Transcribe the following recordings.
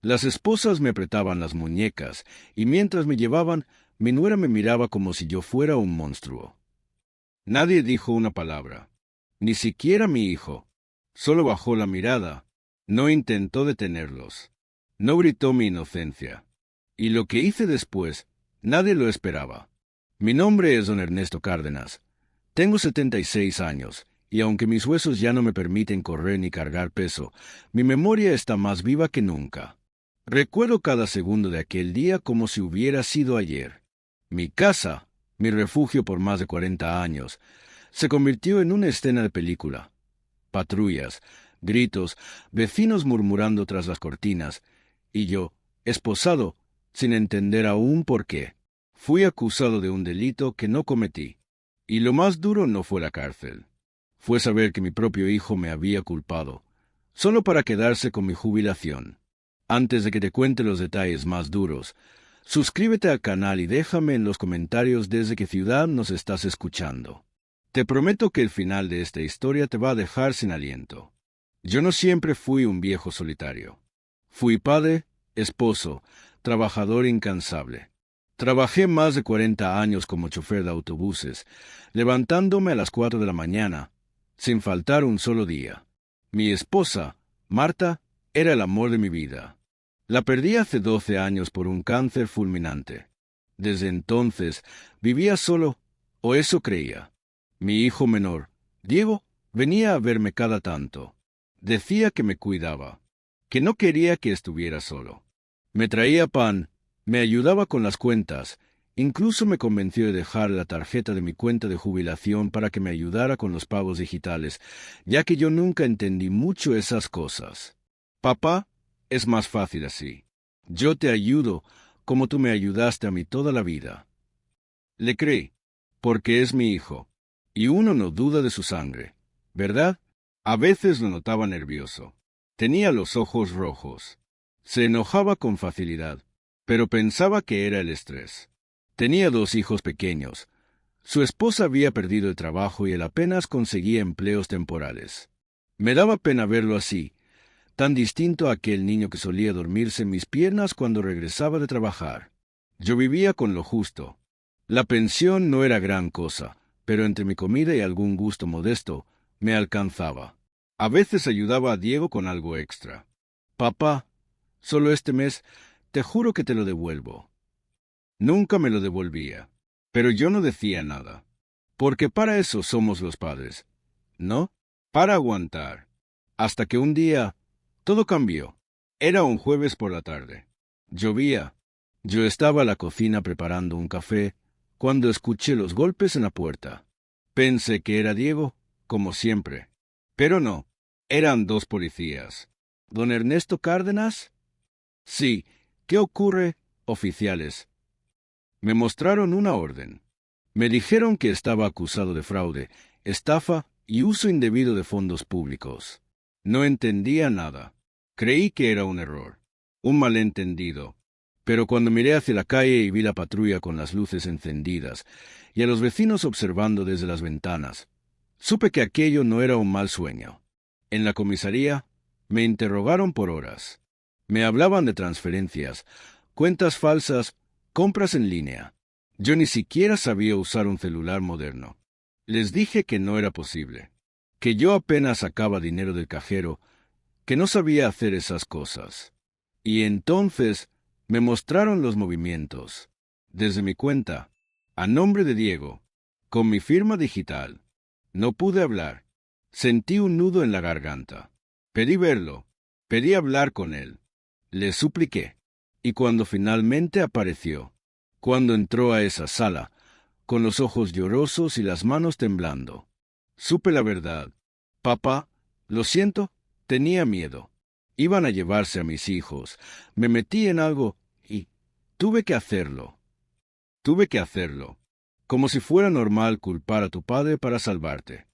Las esposas me apretaban las muñecas, y mientras me llevaban, mi nuera me miraba como si yo fuera un monstruo. Nadie dijo una palabra, ni siquiera mi hijo. Solo bajó la mirada, no intentó detenerlos, no gritó mi inocencia. Y lo que hice después, nadie lo esperaba. Mi nombre es don Ernesto Cárdenas. Tengo 76 años, y aunque mis huesos ya no me permiten correr ni cargar peso, mi memoria está más viva que nunca. Recuerdo cada segundo de aquel día como si hubiera sido ayer. Mi casa, mi refugio por más de 40 años, se convirtió en una escena de película. Patrullas, gritos, vecinos murmurando tras las cortinas, y yo, esposado, sin entender aún por qué. Fui acusado de un delito que no cometí. Y lo más duro no fue la cárcel. Fue saber que mi propio hijo me había culpado, solo para quedarse con mi jubilación. Antes de que te cuente los detalles más duros, suscríbete al canal y déjame en los comentarios desde qué ciudad nos estás escuchando. Te prometo que el final de esta historia te va a dejar sin aliento. Yo no siempre fui un viejo solitario. Fui padre, esposo, trabajador incansable. Trabajé más de 40 años como chofer de autobuses, levantándome a las 4 de la mañana, sin faltar un solo día. Mi esposa, Marta, era el amor de mi vida. La perdí hace 12 años por un cáncer fulminante. Desde entonces vivía solo, o eso creía. Mi hijo menor, Diego, venía a verme cada tanto. Decía que me cuidaba, que no quería que estuviera solo. Me traía pan, me ayudaba con las cuentas, incluso me convenció de dejar la tarjeta de mi cuenta de jubilación para que me ayudara con los pagos digitales, ya que yo nunca entendí mucho esas cosas. Papá, es más fácil así. Yo te ayudo como tú me ayudaste a mí toda la vida. Le creí, porque es mi hijo, y uno no duda de su sangre, ¿verdad? A veces lo notaba nervioso. Tenía los ojos rojos. Se enojaba con facilidad, pero pensaba que era el estrés. Tenía 2 hijos pequeños. Su esposa había perdido el trabajo y él apenas conseguía empleos temporales. Me daba pena verlo así, tan distinto a aquel niño que solía dormirse en mis piernas cuando regresaba de trabajar. Yo vivía con lo justo. La pensión no era gran cosa, pero entre mi comida y algún gusto modesto, me alcanzaba. A veces ayudaba a Diego con algo extra. Papá, solo este mes, te juro que te lo devuelvo. Nunca me lo devolvía, pero yo no decía nada, porque para eso somos los padres, ¿no? Para aguantar. Hasta que un día, todo cambió. Era un jueves por la tarde. Llovía. Yo estaba en la cocina preparando un café cuando escuché los golpes en la puerta. Pensé que era Diego, como siempre. Pero no, eran 2 policías. ¿Don Ernesto Cárdenas? Sí. ¿Qué ocurre, oficiales? Me mostraron una orden. Me dijeron que estaba acusado de fraude, estafa y uso indebido de fondos públicos. No entendía nada. Creí que era un error, un malentendido. Pero cuando miré hacia la calle y vi la patrulla con las luces encendidas y a los vecinos observando desde las ventanas, supe que aquello no era un mal sueño. En la comisaría me interrogaron por horas. Me hablaban de transferencias, cuentas falsas, compras en línea. Yo ni siquiera sabía usar un celular moderno. Les dije que no era posible, que yo apenas sacaba dinero del cajero, que no sabía hacer esas cosas. Y entonces me mostraron los movimientos, desde mi cuenta, a nombre de Diego, con mi firma digital. No pude hablar. Sentí un nudo en la garganta. Pedí verlo, pedí hablar con él. Le supliqué. Y cuando finalmente apareció, cuando entró a esa sala, con los ojos llorosos y las manos temblando, supe la verdad. Papá, lo siento, tenía miedo. Iban a llevarse a mis hijos. Me metí en algo y tuve que hacerlo. Tuve que hacerlo. Como si fuera normal culpar a tu padre para salvarte.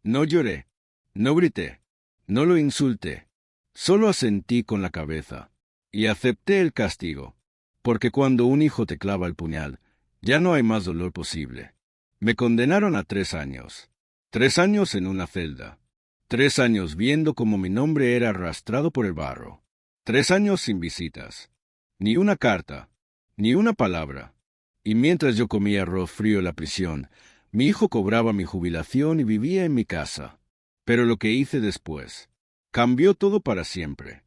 No lloré, no grité, no lo insulté. Solo asentí con la cabeza. Y acepté el castigo. Porque cuando un hijo te clava el puñal, ya no hay más dolor posible. Me condenaron a 3 años. 3 años en una celda. 3 años viendo cómo mi nombre era arrastrado por el barro. 3 años sin visitas. Ni una carta, ni una palabra. Y mientras yo comía arroz frío en la prisión, mi hijo cobraba mi jubilación y vivía en mi casa. Pero lo que hice después cambió todo para siempre.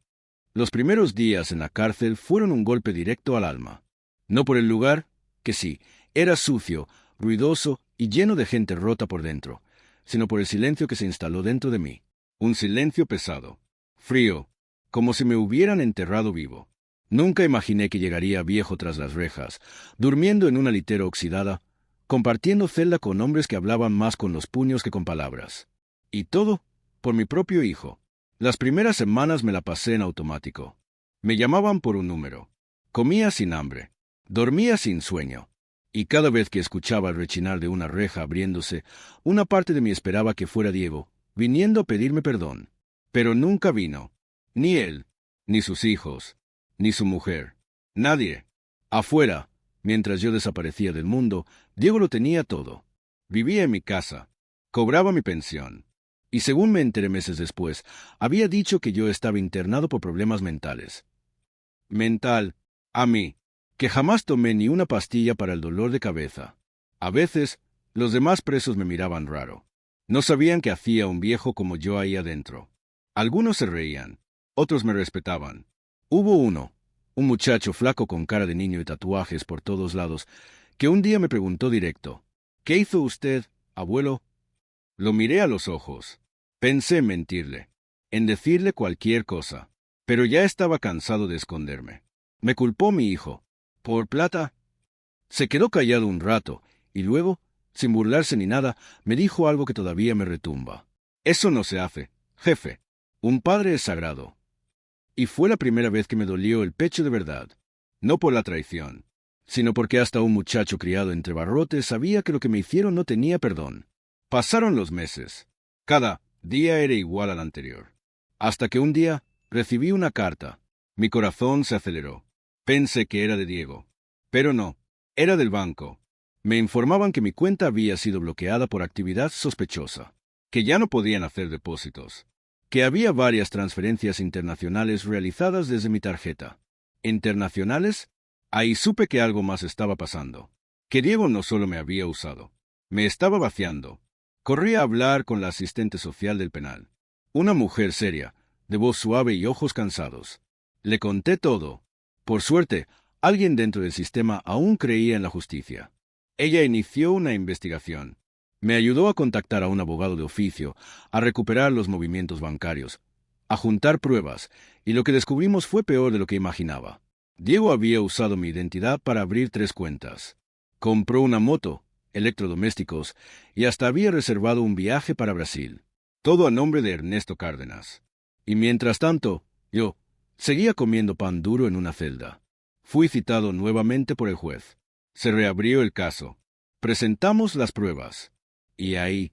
Los primeros días en la cárcel fueron un golpe directo al alma. No por el lugar, que sí, era sucio, ruidoso y lleno de gente rota por dentro, sino por el silencio que se instaló dentro de mí. Un silencio pesado, frío, como si me hubieran enterrado vivo. Nunca imaginé que llegaría viejo tras las rejas, durmiendo en una litera oxidada, compartiendo celda con hombres que hablaban más con los puños que con palabras. Y todo por mi propio hijo. Las primeras semanas me la pasé en automático. Me llamaban por un número. Comía sin hambre. Dormía sin sueño. Y cada vez que escuchaba el rechinar de una reja abriéndose, una parte de mí esperaba que fuera Diego, viniendo a pedirme perdón. Pero nunca vino. Ni él, ni sus hijos, ni su mujer. Nadie. Afuera, mientras yo desaparecía del mundo, Diego lo tenía todo. Vivía en mi casa. Cobraba mi pensión. Y según me enteré meses después, había dicho que yo estaba internado por problemas mentales. Mental, a mí, que jamás tomé ni una pastilla para el dolor de cabeza. A veces, los demás presos me miraban raro. No sabían que hacía un viejo como yo ahí adentro. Algunos se reían, otros me respetaban. Hubo uno, un muchacho flaco con cara de niño y tatuajes por todos lados, que un día me preguntó directo, ¿qué hizo usted, abuelo? Lo miré a los ojos. Pensé en mentirle, en decirle cualquier cosa, pero ya estaba cansado de esconderme. Me culpó mi hijo. ¿Por plata? Se quedó callado un rato, y luego, sin burlarse ni nada, me dijo algo que todavía me retumba. Eso no se hace, jefe. Un padre es sagrado. Y fue la primera vez que me dolió el pecho de verdad. No por la traición, sino porque hasta un muchacho criado entre barrotes sabía que lo que me hicieron no tenía perdón. Pasaron los meses. Cada día era igual al anterior. Hasta que un día recibí una carta. Mi corazón se aceleró. Pensé que era de Diego. Pero no, era del banco. Me informaban que mi cuenta había sido bloqueada por actividad sospechosa, que ya no podían hacer depósitos, que había varias transferencias internacionales realizadas desde mi tarjeta. ¿Internacionales? Ahí supe que algo más estaba pasando, que Diego no solo me había usado, me estaba vaciando. Corrí a hablar con la asistente social del penal, una mujer seria, de voz suave y ojos cansados. Le conté todo. Por suerte, alguien dentro del sistema aún creía en la justicia. Ella inició una investigación. Me ayudó a contactar a un abogado de oficio, a recuperar los movimientos bancarios, a juntar pruebas, y lo que descubrimos fue peor de lo que imaginaba. Diego había usado mi identidad para abrir 3 cuentas. Compró una moto, electrodomésticos, y hasta había reservado un viaje para Brasil. Todo a nombre de Ernesto Cárdenas. Y mientras tanto, yo seguía comiendo pan duro en una celda. Fui citado nuevamente por el juez. Se reabrió el caso. Presentamos las pruebas. Y ahí,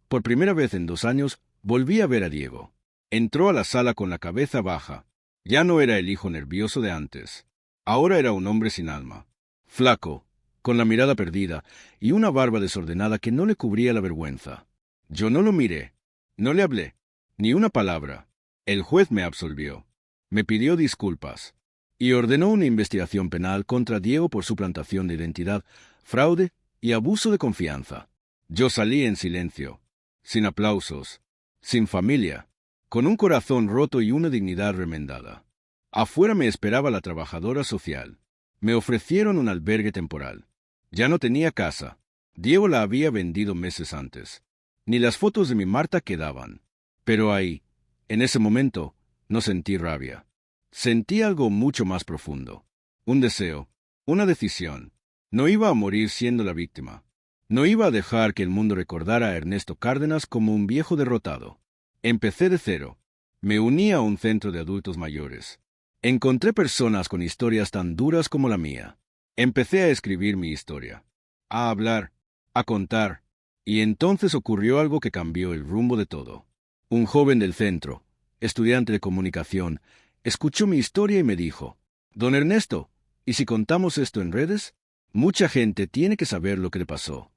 por primera vez en 2 años, volví a ver a Diego. Entró a la sala con la cabeza baja. Ya no era el hijo nervioso de antes. Ahora era un hombre sin alma. Flaco, con la mirada perdida y una barba desordenada que no le cubría la vergüenza. Yo no lo miré. No le hablé. Ni una palabra. El juez me absolvió. Me pidió disculpas. Y ordenó una investigación penal contra Diego por suplantación de identidad, fraude y abuso de confianza. Yo salí en silencio, sin aplausos, sin familia, con un corazón roto y una dignidad remendada. Afuera me esperaba la trabajadora social. Me ofrecieron un albergue temporal. Ya no tenía casa. Diego la había vendido meses antes. Ni las fotos de mi Marta quedaban. Pero ahí, en ese momento, no sentí rabia. Sentí algo mucho más profundo. Un deseo, una decisión. No iba a morir siendo la víctima. No iba a dejar que el mundo recordara a Ernesto Cárdenas como un viejo derrotado. Empecé de cero. Me uní a un centro de adultos mayores. Encontré personas con historias tan duras como la mía. Empecé a escribir mi historia, a hablar, a contar, y entonces ocurrió algo que cambió el rumbo de todo. Un joven del centro, estudiante de comunicación, escuchó mi historia y me dijo, «Don Ernesto, ¿y si contamos esto en redes? Mucha gente tiene que saber lo que le pasó».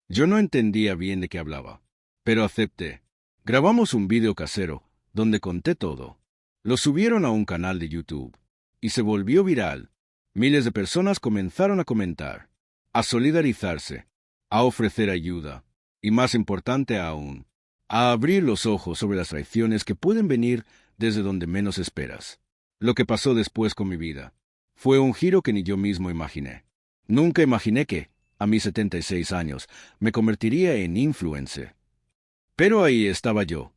Yo no entendía bien de qué hablaba, pero acepté. Grabamos un vídeo casero, donde conté todo. Lo subieron a un canal de YouTube y se volvió viral. Miles de personas comenzaron a comentar, a solidarizarse, a ofrecer ayuda y, más importante aún, a abrir los ojos sobre las traiciones que pueden venir desde donde menos esperas. Lo que pasó después con mi vida fue un giro que ni yo mismo imaginé. Nunca imaginé que, a mis 76 años, me convertiría en influencer. Pero ahí estaba yo,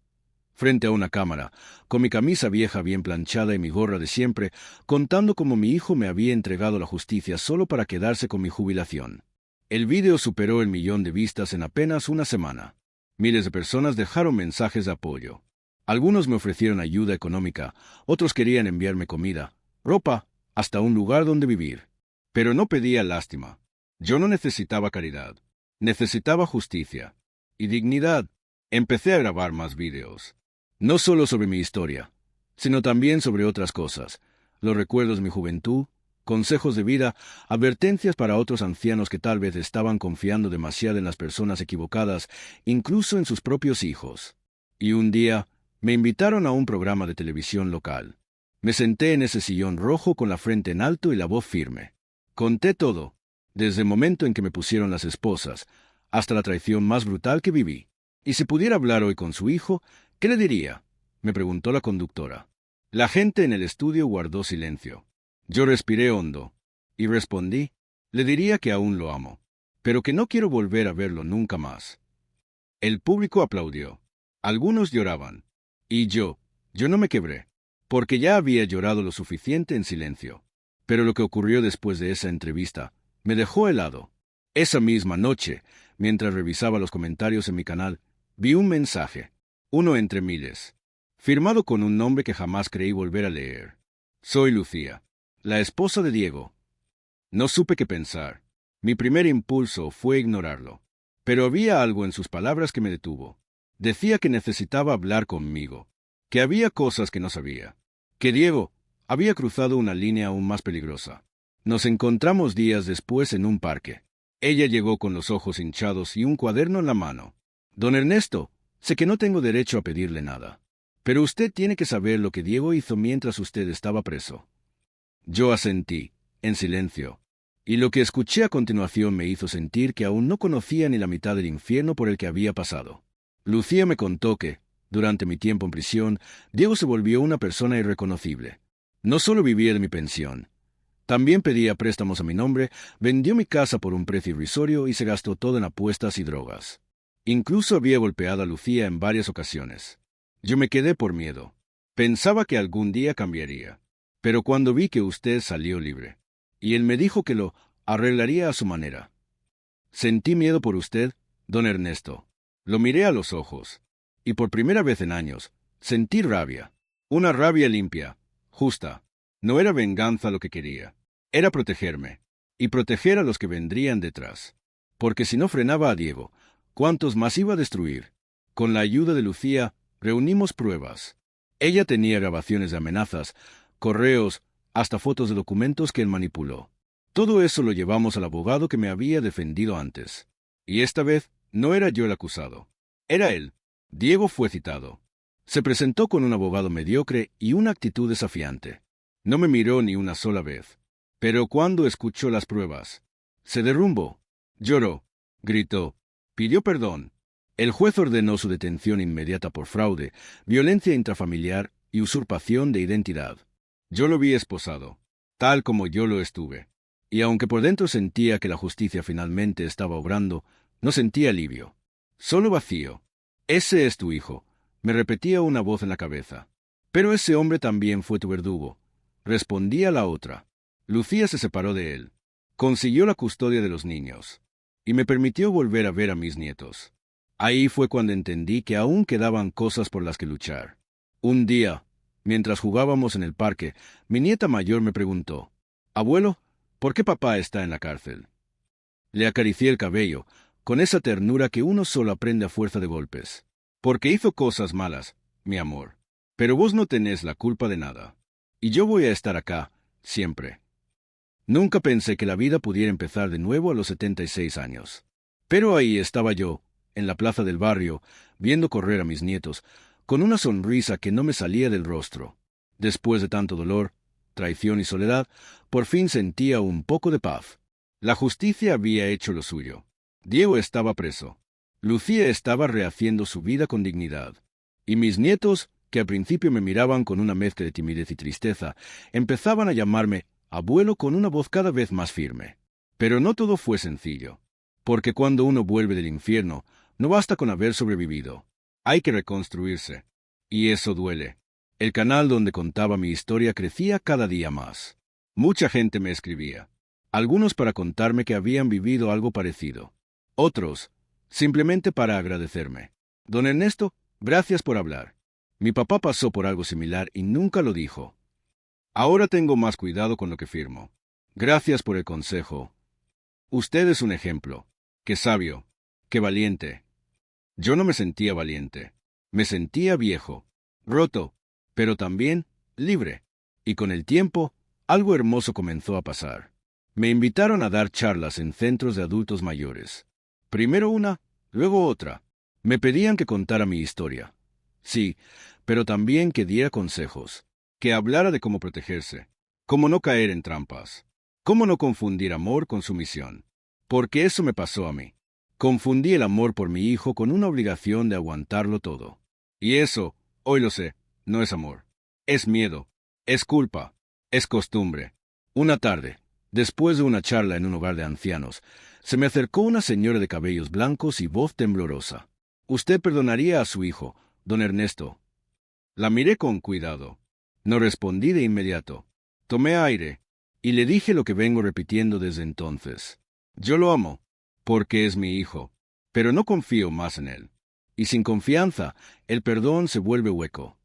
frente a una cámara, con mi camisa vieja bien planchada y mi gorra de siempre, contando cómo mi hijo me había entregado la justicia solo para quedarse con mi jubilación. El vídeo superó el 1.000.000 de vistas en apenas una semana. Miles de personas dejaron mensajes de apoyo. Algunos me ofrecieron ayuda económica, otros querían enviarme comida, ropa, hasta un lugar donde vivir. Pero no pedía lástima. Yo no necesitaba caridad. Necesitaba justicia y dignidad. Empecé a grabar más vídeos. No solo sobre mi historia, sino también sobre otras cosas, los recuerdos de mi juventud, consejos de vida, advertencias para otros ancianos que tal vez estaban confiando demasiado en las personas equivocadas, incluso en sus propios hijos. Y un día, me invitaron a un programa de televisión local. Me senté en ese sillón rojo con la frente en alto y la voz firme. Conté todo, desde el momento en que me pusieron las esposas, hasta la traición más brutal que viví. Y si pudiera hablar hoy con su hijo, ¿qué le diría?, me preguntó la conductora. La gente en el estudio guardó silencio. Yo respiré hondo y respondí, le diría que aún lo amo, pero que no quiero volver a verlo nunca más. El público aplaudió. Algunos lloraban. Y yo no me quebré, porque ya había llorado lo suficiente en silencio. Pero lo que ocurrió después de esa entrevista me dejó helado. Esa misma noche, mientras revisaba los comentarios en mi canal, vi un mensaje, uno entre miles, firmado con un nombre que jamás creí volver a leer. Soy Lucía, la esposa de Diego. No supe qué pensar. Mi primer impulso fue ignorarlo. Pero había algo en sus palabras que me detuvo. Decía que necesitaba hablar conmigo, que había cosas que no sabía, que Diego había cruzado una línea aún más peligrosa. Nos encontramos días después en un parque. Ella llegó con los ojos hinchados y un cuaderno en la mano. Don Ernesto, sé que no tengo derecho a pedirle nada, pero usted tiene que saber lo que Diego hizo mientras usted estaba preso. Yo asentí, en silencio, y lo que escuché a continuación me hizo sentir que aún no conocía ni la mitad del infierno por el que había pasado. Lucía me contó que, durante mi tiempo en prisión, Diego se volvió una persona irreconocible. No solo vivía de mi pensión, también pedía préstamos a mi nombre, vendió mi casa por un precio irrisorio y se gastó todo en apuestas y drogas. Incluso había golpeado a Lucía en varias ocasiones. Yo me quedé por miedo. Pensaba que algún día cambiaría. Pero cuando vi que usted salió libre, y él me dijo que lo arreglaría a su manera. Sentí miedo por usted, don Ernesto. Lo miré a los ojos, y por primera vez en años, sentí rabia. Una rabia limpia, justa. No era venganza lo que quería. Era protegerme, y proteger a los que vendrían detrás. Porque si no frenaba a Diego, ¿cuántos más iba a destruir? Con la ayuda de Lucía, reunimos pruebas. Ella tenía grabaciones de amenazas, correos, hasta fotos de documentos que él manipuló. Todo eso lo llevamos al abogado que me había defendido antes. Y esta vez no era yo el acusado. Era él. Diego fue citado. Se presentó con un abogado mediocre y una actitud desafiante. No me miró ni una sola vez. Pero cuando escuchó las pruebas, se derrumbó, lloró, gritó, pidió perdón. El juez ordenó su detención inmediata por fraude, violencia intrafamiliar y usurpación de identidad. Yo lo vi esposado, tal como yo lo estuve. Y aunque por dentro sentía que la justicia finalmente estaba obrando, no sentía alivio. Solo vacío. Ese es tu hijo, me repetía una voz en la cabeza. Pero ese hombre también fue tu verdugo. Respondía la otra. Lucía se separó de él. Consiguió la custodia de los niños. Y me permitió volver a ver a mis nietos. Ahí fue cuando entendí que aún quedaban cosas por las que luchar. Un día, mientras jugábamos en el parque, mi nieta mayor me preguntó, «Abuelo, ¿por qué papá está en la cárcel?» Le acaricié el cabello, con esa ternura que uno solo aprende a fuerza de golpes. «Porque hizo cosas malas, mi amor. Pero vos no tenés la culpa de nada. Y yo voy a estar acá, siempre». Nunca pensé que la vida pudiera empezar de nuevo a los 76 años. Pero ahí estaba yo, en la plaza del barrio, viendo correr a mis nietos, con una sonrisa que no me salía del rostro. Después de tanto dolor, traición y soledad, por fin sentía un poco de paz. La justicia había hecho lo suyo. Diego estaba preso. Lucía estaba rehaciendo su vida con dignidad. Y mis nietos, que al principio me miraban con una mezcla de timidez y tristeza, empezaban a llamarme abuelo con una voz cada vez más firme. Pero no todo fue sencillo. Porque cuando uno vuelve del infierno, no basta con haber sobrevivido. Hay que reconstruirse. Y eso duele. El canal donde contaba mi historia crecía cada día más. Mucha gente me escribía. Algunos para contarme que habían vivido algo parecido. Otros, simplemente para agradecerme. Don Ernesto, gracias por hablar. Mi papá pasó por algo similar y nunca lo dijo. Ahora tengo más cuidado con lo que firmo. Gracias por el consejo. Usted es un ejemplo. Qué sabio. Qué valiente. Yo no me sentía valiente. Me sentía viejo. Roto. Pero también libre. Y con el tiempo, algo hermoso comenzó a pasar. Me invitaron a dar charlas en centros de adultos mayores. Primero una, luego otra. Me pedían que contara mi historia. Sí, pero también que diera consejos. Que hablara de cómo protegerse. Cómo no caer en trampas. Cómo no confundir amor con sumisión. Porque eso me pasó a mí. Confundí el amor por mi hijo con una obligación de aguantarlo todo. Y eso, hoy lo sé, no es amor. Es miedo. Es culpa. Es costumbre. Una tarde, después de una charla en un hogar de ancianos, se me acercó una señora de cabellos blancos y voz temblorosa. «¿Usted perdonaría a su hijo, don Ernesto?» La miré con cuidado. No respondí de inmediato. Tomé aire y le dije lo que vengo repitiendo desde entonces. Yo lo amo, porque es mi hijo, pero no confío más en él. Y sin confianza, el perdón se vuelve hueco.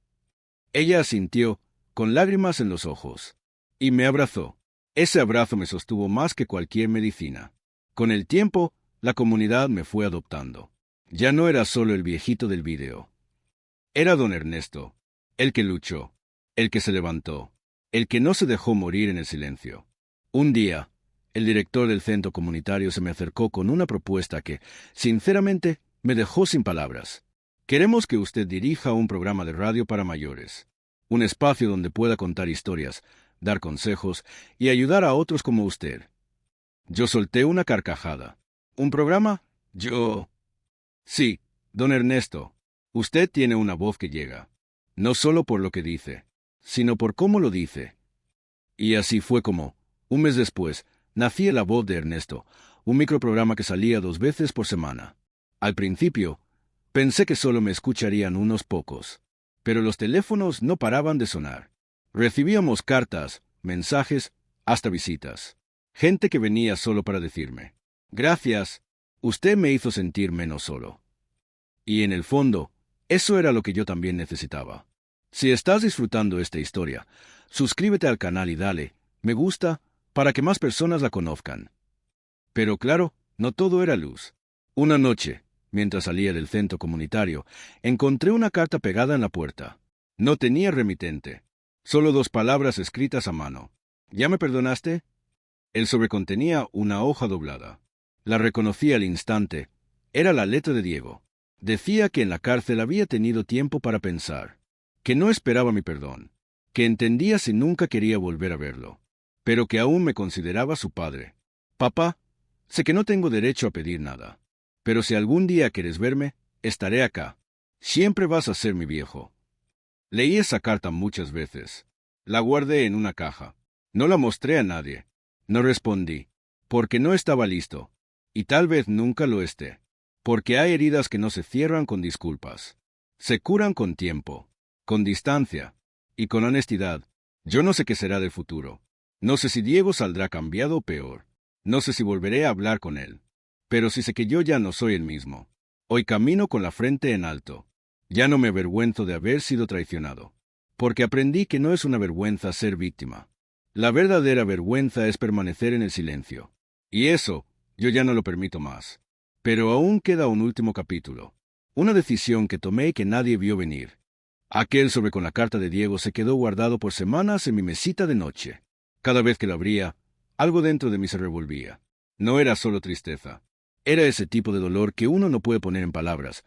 Ella asintió, con lágrimas en los ojos, y me abrazó. Ese abrazo me sostuvo más que cualquier medicina. Con el tiempo, la comunidad me fue adoptando. Ya no era solo el viejito del vídeo. Era don Ernesto, el que luchó, el que se levantó, el que no se dejó morir en el silencio. Un día, el director del centro comunitario se me acercó con una propuesta que, sinceramente, me dejó sin palabras. Queremos que usted dirija un programa de radio para mayores. Un espacio donde pueda contar historias, dar consejos y ayudar a otros como usted. Yo solté una carcajada. ¿Un programa? Yo... Sí, don Ernesto. Usted tiene una voz que llega. No solo por lo que dice, sino por cómo lo dice. Y así fue como, un mes después, nacía La Voz de Ernesto, un microprograma que salía 2 veces por semana. Al principio, pensé que solo me escucharían unos pocos. Pero los teléfonos no paraban de sonar. Recibíamos cartas, mensajes, hasta visitas. Gente que venía solo para decirme, «Gracias, usted me hizo sentir menos solo». Y en el fondo, eso era lo que yo también necesitaba. Si estás disfrutando esta historia, suscríbete al canal y dale me gusta para que más personas la conozcan. Pero claro, no todo era luz. Una noche, mientras salía del centro comunitario, encontré una carta pegada en la puerta. No tenía remitente, solo 2 palabras escritas a mano. ¿Ya me perdonaste? El sobre contenía una hoja doblada. La reconocí al instante. Era la letra de Diego. Decía que en la cárcel había tenido tiempo para pensar, que no esperaba mi perdón, que entendía si nunca quería volver a verlo, pero que aún me consideraba su padre. «Papá, sé que no tengo derecho a pedir nada, pero si algún día quieres verme, estaré acá. Siempre vas a ser mi viejo». Leí esa carta muchas veces. La guardé en una caja. No la mostré a nadie. No respondí, porque no estaba listo, y tal vez nunca lo esté. Porque hay heridas que no se cierran con disculpas. Se curan con tiempo, con distancia y con honestidad. Yo no sé qué será del futuro. No sé si Diego saldrá cambiado o peor. No sé si volveré a hablar con él. Pero sí sé que yo ya no soy el mismo. Hoy camino con la frente en alto. Ya no me avergüenzo de haber sido traicionado. Porque aprendí que no es una vergüenza ser víctima. La verdadera vergüenza es permanecer en el silencio. Y eso, yo ya no lo permito más. Pero aún queda un último capítulo. Una decisión que tomé y que nadie vio venir. Aquel sobre con la carta de Diego se quedó guardado por semanas en mi mesita de noche. Cada vez que lo abría, algo dentro de mí se revolvía. No era solo tristeza. Era ese tipo de dolor que uno no puede poner en palabras,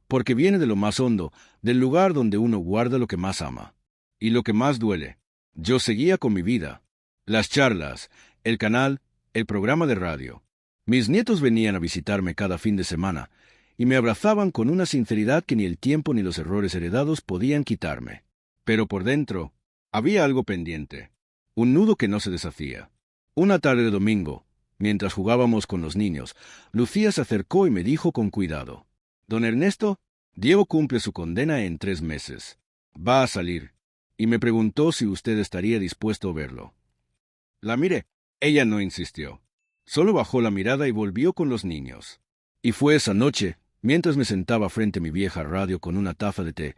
porque viene de lo más hondo, del lugar donde uno guarda lo que más ama. Y lo que más duele, yo seguía con mi vida. Las charlas, el canal, el programa de radio. Mis nietos venían a visitarme cada fin de semana, y me abrazaban con una sinceridad que ni el tiempo ni los errores heredados podían quitarme. Pero por dentro, había algo pendiente, un nudo que no se deshacía. Una tarde de domingo, mientras jugábamos con los niños, Lucía se acercó y me dijo con cuidado: «Don Ernesto, Diego cumple su condena en 3 meses. Va a salir». Y me preguntó si usted estaría dispuesto a verlo. La miré. Ella no insistió. Solo bajó la mirada y volvió con los niños. Y fue esa noche, mientras me sentaba frente a mi vieja radio con una taza de té,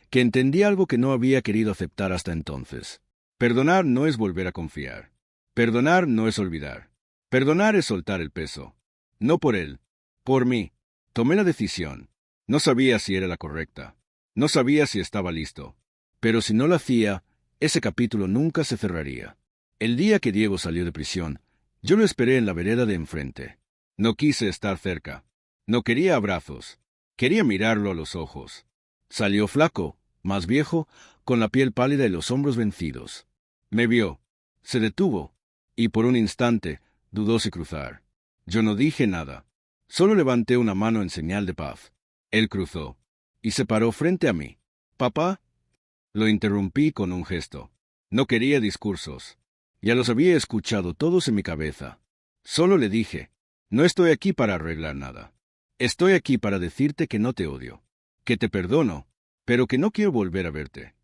que entendí algo que no había querido aceptar hasta entonces. Perdonar no es volver a confiar. Perdonar no es olvidar. Perdonar es soltar el peso. No por él, por mí. Tomé la decisión. No sabía si era la correcta. No sabía si estaba listo. Pero si no la hacía, ese capítulo nunca se cerraría. El día que Diego salió de prisión, yo lo esperé en la vereda de enfrente. No quise estar cerca. No quería abrazos. Quería mirarlo a los ojos. Salió flaco, más viejo, con la piel pálida y los hombros vencidos. Me vio. Se detuvo. Y por un instante, dudó si cruzar. Yo no dije nada. Solo levanté una mano en señal de paz. Él cruzó. Y se paró frente a mí. «Papá». Lo interrumpí con un gesto. No quería discursos. Ya los había escuchado todos en mi cabeza. Solo le dije: «No estoy aquí para arreglar nada. Estoy aquí para decirte que no te odio, que te perdono, pero que no quiero volver a verte».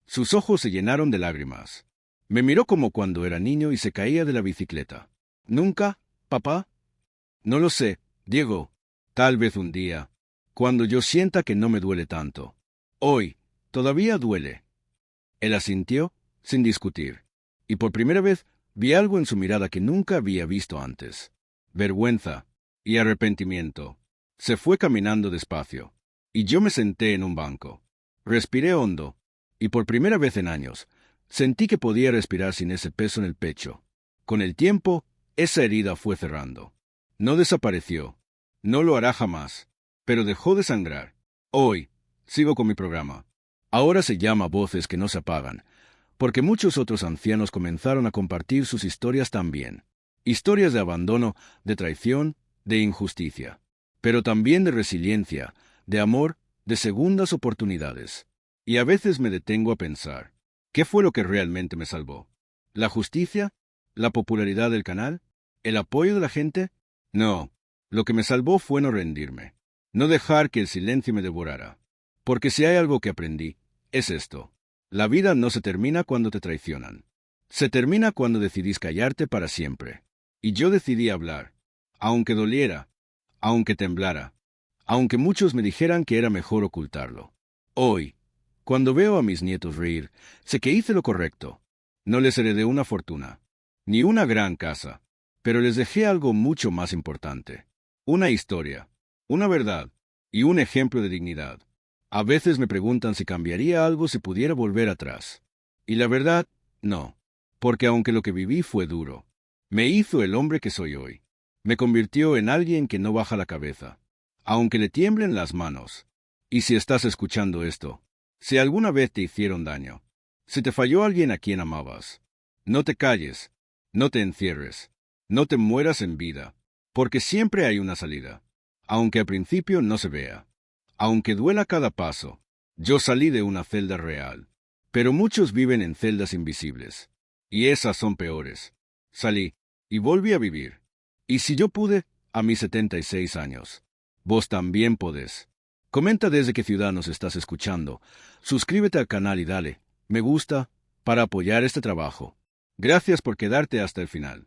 Sus ojos se llenaron de lágrimas. Me miró como cuando era niño y se caía de la bicicleta. «¿Nunca, papá?» «No lo sé, Diego. Tal vez un día, cuando yo sienta que no me duele tanto. Hoy, todavía duele». Él asintió, sin discutir. Y por primera vez vi algo en su mirada que nunca había visto antes. Vergüenza y arrepentimiento. Se fue caminando despacio. Y yo me senté en un banco. Respiré hondo. Y por primera vez en años, sentí que podía respirar sin ese peso en el pecho. Con el tiempo, esa herida fue cerrando. No desapareció. No lo hará jamás. Pero dejó de sangrar. Hoy, sigo con mi programa. Ahora se llama Voces que no se apagan, porque muchos otros ancianos comenzaron a compartir sus historias también. Historias de abandono, de traición, de injusticia. Pero también de resiliencia, de amor, de segundas oportunidades. Y a veces me detengo a pensar: ¿qué fue lo que realmente me salvó? ¿La justicia? ¿La popularidad del canal? ¿El apoyo de la gente? No, lo que me salvó fue no rendirme. No dejar que el silencio me devorara. Porque si hay algo que aprendí, es esto: la vida no se termina cuando te traicionan. Se termina cuando decidís callarte para siempre. Y yo decidí hablar, aunque doliera, aunque temblara, aunque muchos me dijeran que era mejor ocultarlo. Hoy, cuando veo a mis nietos reír, sé que hice lo correcto. No les heredé una fortuna, ni una gran casa, pero les dejé algo mucho más importante: una historia, una verdad y un ejemplo de dignidad. A veces me preguntan si cambiaría algo si pudiera volver atrás. Y la verdad, no. Porque aunque lo que viví fue duro, me hizo el hombre que soy hoy. Me convirtió en alguien que no baja la cabeza, aunque le tiemblen las manos. Y si estás escuchando esto, si alguna vez te hicieron daño, si te falló alguien a quien amabas, no te calles, no te encierres, no te mueras en vida, porque siempre hay una salida, aunque al principio no se vea. Aunque duela cada paso, yo salí de una celda real, pero muchos viven en celdas invisibles, y esas son peores. Salí, y volví a vivir. Y si yo pude, a mis 76 años, vos también podés. Comenta desde qué ciudad nos estás escuchando, suscríbete al canal y dale me gusta para apoyar este trabajo. Gracias por quedarte hasta el final.